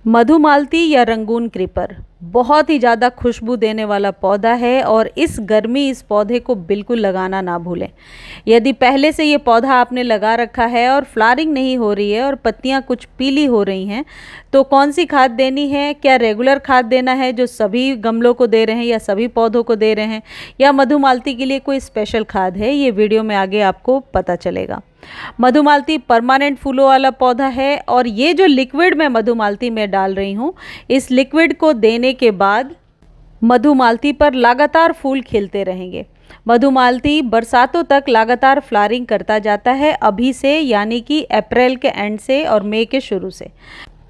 मधुमालती या Rangoon creeper बहुत ही ज़्यादा खुशबू देने वाला पौधा है और इस गर्मी इस पौधे को बिल्कुल लगाना ना भूलें। यदि पहले से ये पौधा आपने लगा रखा है और फ्लावरिंग नहीं हो रही है और पत्तियां कुछ पीली हो रही हैं, तो कौन सी खाद देनी है? क्या रेगुलर खाद देना है जो सभी गमलों को दे रहे हैं या सभी पौधों को दे रहे हैं, या मधुमालती के लिए कोई स्पेशल खाद है? ये वीडियो में आगे आपको पता चलेगा। मधुमालती परमानेंट फूलों वाला पौधा है और ये जो लिक्विड मैं मधुमालती में डाल रही हूँ, इस लिक्विड को देने के बाद मधुमालती पर लगातार फूल खिलते रहेंगे। मधुमालती बरसातों तक लगातार फ्लावरिंग करता जाता है, अभी से यानी कि अप्रैल के एंड से और मई के शुरू से।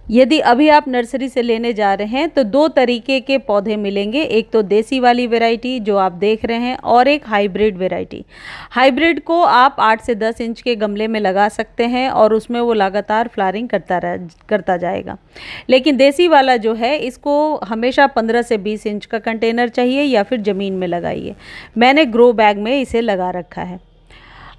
यदि अभी आप नर्सरी से लेने जा रहे हैं तो दो तरीके के पौधे मिलेंगे, एक तो देसी वाली वैरायटी जो आप देख रहे हैं और एक हाइब्रिड वैरायटी। हाइब्रिड को आप 8 से 10 इंच के गमले में लगा सकते हैं और उसमें वो लगातार फ्लावरिंग करता जाएगा। लेकिन देसी वाला जो है, इसको हमेशा 15 से 20 इंच का कंटेनर चाहिए या फिर ज़मीन में लगाइए। मैंने ग्रो बैग में इसे लगा रखा है।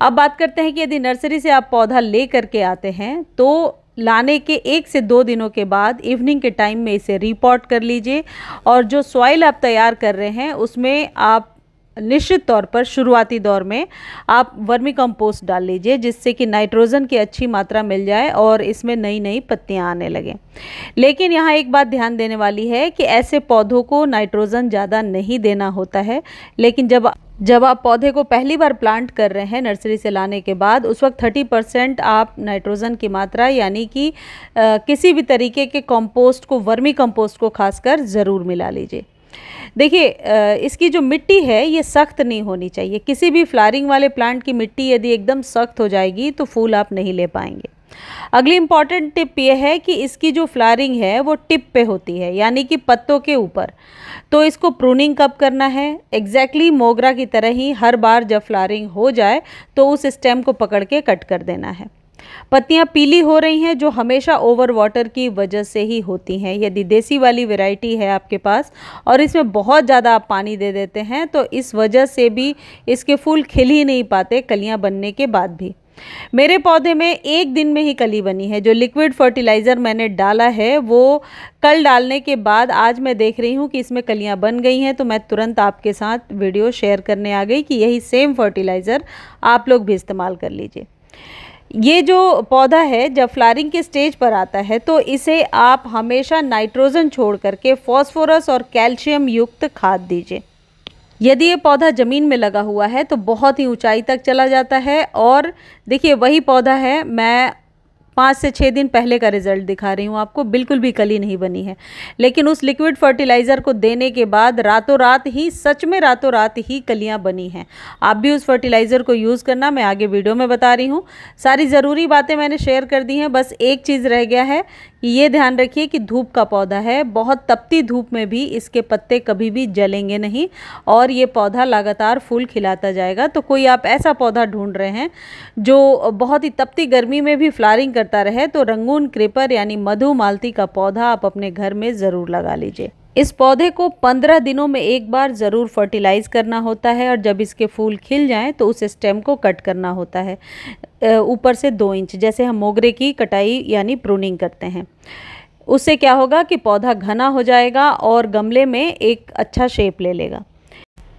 अब बात करते हैं कि यदि नर्सरी से आप पौधा ले करके आते हैं तो लाने के 1 से 2 दिनों के बाद इवनिंग के टाइम में इसे रीपॉट कर लीजिए और जो सॉइल आप तैयार कर रहे हैं उसमें आप निश्चित तौर पर शुरुआती दौर में आप वर्मी कंपोस्ट डाल लीजिए, जिससे कि नाइट्रोजन की अच्छी मात्रा मिल जाए और इसमें नई नई पत्तियां आने लगें। लेकिन यहाँ एक बात ध्यान देने वाली है कि ऐसे पौधों को नाइट्रोजन ज़्यादा नहीं देना होता है। लेकिन जब आप पौधे को पहली बार प्लांट कर रहे हैं नर्सरी से लाने के बाद, उस वक्त 30% आप नाइट्रोजन की मात्रा यानी कि किसी भी तरीके के कंपोस्ट को, वर्मी कंपोस्ट को खासकर ज़रूर मिला लीजिए। देखिए, इसकी जो मिट्टी है ये सख्त नहीं होनी चाहिए। किसी भी फ्लावरिंग वाले प्लांट की मिट्टी यदि एकदम सख्त हो जाएगी तो फूल आप नहीं ले पाएंगे। अगली इम्पॉर्टेंट टिप ये है कि इसकी जो फ्लावरिंग है वो टिप पे होती है, यानी कि पत्तों के ऊपर। तो इसको प्रूनिंग कब करना है? एग्जैक्टली मोगरा की तरह ही हर बार जब फ्लावरिंग हो जाए तो उस स्टेम को पकड़ के कट कर देना है। पत्तियां पीली हो रही हैं जो हमेशा ओवर वाटर की वजह से ही होती हैं। यदि देसी वाली वैरायटी है आपके पास और इसमें बहुत ज़्यादा आप पानी दे देते हैं तो इस वजह से भी इसके फूल खिल ही नहीं पाते, कलियां बनने के बाद भी। मेरे पौधे में 1 दिन में ही कली बनी है। जो लिक्विड फर्टिलाइज़र मैंने डाला है वो कल डालने के बाद आज मैं देख रही हूँ कि इसमें कलियाँ बन गई हैं, तो मैं तुरंत आपके साथ वीडियो शेयर करने आ गई कि यही सेम फर्टिलाइज़र आप लोग भी इस्तेमाल कर लीजिए। ये जो पौधा है जब फ्लावरिंग के स्टेज पर आता है तो इसे आप हमेशा नाइट्रोजन छोड़ करके फॉस्फोरस और कैल्शियम युक्त खाद दीजिए। यदि ये पौधा ज़मीन में लगा हुआ है तो बहुत ही ऊंचाई तक चला जाता है। और देखिए, वही पौधा है, मैं 5 से 6 दिन पहले का रिज़ल्ट दिखा रही हूँ आपको, बिल्कुल भी कली नहीं बनी है। लेकिन उस लिक्विड फर्टिलाइज़र को देने के बाद रातों रात ही, सच में रातों रात ही कलियाँ बनी हैं। आप भी उस फर्टिलाइज़र को यूज़ करना, मैं आगे वीडियो में बता रही हूँ। सारी ज़रूरी बातें मैंने शेयर कर दी हैं, बस एक चीज़ रह गया है कि ये ध्यान रखिए कि धूप का पौधा है, बहुत तपती धूप में भी इसके पत्ते कभी भी जलेंगे नहीं और ये पौधा लगातार फूल खिलाता जाएगा। तो कोई आप ऐसा पौधा ढूंढ रहे हैं जो बहुत ही तपती गर्मी में भी फ्लावरिंग करता रहे तो रंगून क्रीपर यानी मधुमालती का पौधा आप अपने घर में ज़रूर लगा लीजिए। इस पौधे को 15 दिनों में एक बार ज़रूर फर्टिलाइज़ करना होता है और जब इसके फूल खिल जाएं तो उस स्टेम को कट करना होता है ऊपर से 2 इंच, जैसे हम मोगरे की कटाई यानी प्रूनिंग करते हैं। उससे क्या होगा कि पौधा घना हो जाएगा और गमले में एक अच्छा शेप ले लेगा।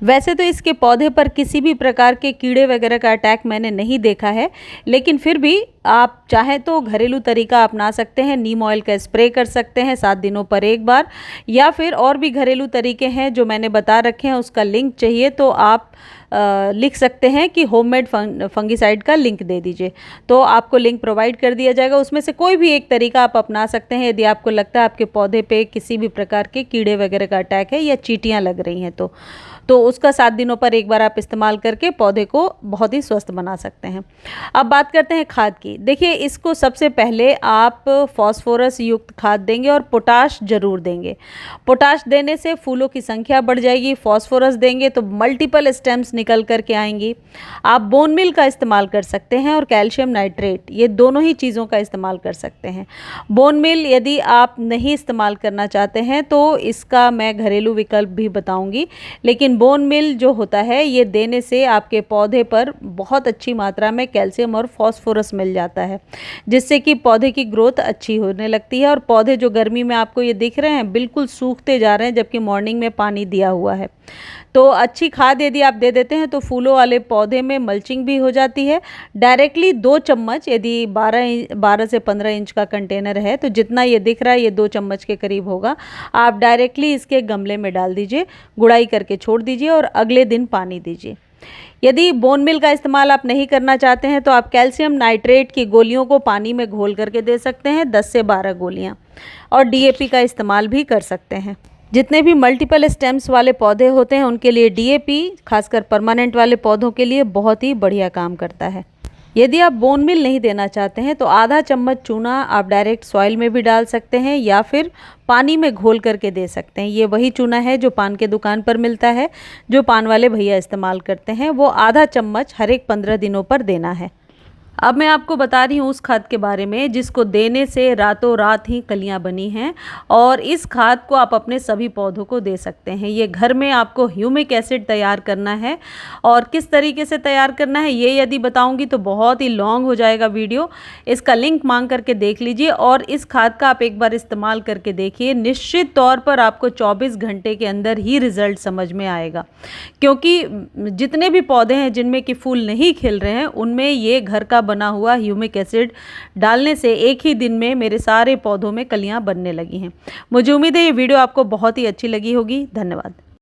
वैसे तो इसके पौधे पर किसी भी प्रकार के कीड़े वगैरह का अटैक मैंने नहीं देखा है, लेकिन फिर भी आप चाहें तो घरेलू तरीका अपना सकते हैं। नीम ऑयल का स्प्रे कर सकते हैं 7 दिनों पर एक बार, या फिर और भी घरेलू तरीके हैं जो मैंने बता रखे हैं। उसका लिंक चाहिए तो आप लिख सकते हैं कि होममेड फंगिसाइड का लिंक दे दीजिए, तो आपको लिंक प्रोवाइड कर दिया जाएगा। उसमें से कोई भी एक तरीका आप अपना सकते हैं यदि आपको लगता है आपके पौधे पे किसी भी प्रकार के कीड़े वगैरह का अटैक है या चींटियाँ लग रही हैं तो उसका 7 दिनों पर एक बार आप इस्तेमाल करके पौधे को बहुत ही स्वस्थ बना सकते हैं। अब बात करते हैं खाद की। देखिए, इसको सबसे पहले आप फॉस्फोरस युक्त खाद देंगे और पोटाश जरूर देंगे। पोटाश देने से फूलों की संख्या बढ़ जाएगी, फॉस्फोरस देंगे तो मल्टीपल स्टेम्स निकल करके आएंगी। आप बोन मिल का इस्तेमाल कर सकते हैं और कैल्शियम नाइट्रेट, ये दोनों ही चीज़ों का इस्तेमाल कर सकते हैं। बोन मिल यदि आप नहीं इस्तेमाल करना चाहते हैं तो इसका मैं घरेलू विकल्प भी बताऊंगी, लेकिन लेकिन बोन मिल जो होता है ये देने से आपके पौधे पर बहुत अच्छी मात्रा में कैल्शियम और फॉस्फोरस मिल जाता है, जिससे कि पौधे की ग्रोथ अच्छी होने लगती है। और पौधे जो गर्मी में आपको ये दिख रहे हैं बिल्कुल सूखते जा रहे हैं, जबकि मॉर्निंग में पानी दिया हुआ है। तो अच्छी खाद यदि आप दे देते हैं तो फूलों वाले पौधे में मल्चिंग भी हो जाती है। डायरेक्टली 2 चम्मच, यदि 12 से 15 इंच का कंटेनर है तो जितना ये दिख रहा है ये 2 चम्मच के करीब होगा, आप डायरेक्टली इसके गमले में डाल दीजिए, गुड़ाई करके छोड़ दीजिए और अगले दिन पानी दीजिए। यदि बोन मिल का इस्तेमाल आप नहीं करना चाहते हैं तो आप कैल्शियम नाइट्रेट की गोलियों को पानी में घोल करके दे सकते हैं, 10 से 12 गोलियां, और डीएपी का इस्तेमाल भी कर सकते हैं। जितने भी मल्टीपल स्टेम्स वाले पौधे होते हैं उनके लिए डीएपी, खासकर परमानेंट वाले पौधों के लिए बहुत ही बढ़िया काम करता है। यदि आप बोन मिल नहीं देना चाहते हैं तो आधा चम्मच चूना आप डायरेक्ट सॉइल में भी डाल सकते हैं या फिर पानी में घोल करके दे सकते हैं। ये वही चूना है जो पान के दुकान पर मिलता है, जो पान वाले भैया इस्तेमाल करते हैं, वो आधा चम्मच हर एक 15 दिनों पर देना है। अब मैं आपको बता रही हूँ उस खाद के बारे में जिसको देने से रातों रात ही कलियाँ बनी हैं, और इस खाद को आप अपने सभी पौधों को दे सकते हैं। ये घर में आपको ह्यूमिक एसिड तैयार करना है, और किस तरीके से तैयार करना है ये यदि बताऊंगी तो बहुत ही लॉन्ग हो जाएगा वीडियो। इसका लिंक मांग करके देख लीजिए, और इस खाद का आप एक बार इस्तेमाल करके देखिए, निश्चित तौर पर आपको 24 घंटे के अंदर ही रिजल्ट समझ में आएगा। क्योंकि जितने भी पौधे हैं जिनमें कि फूल नहीं खिल रहे हैं उनमें ये घर का बना हुआ ह्यूमिक एसिड डालने से एक ही दिन में मेरे सारे पौधों में कलियां बनने लगी हैं। मुझे उम्मीद है ये वीडियो आपको बहुत ही अच्छी लगी होगी। धन्यवाद।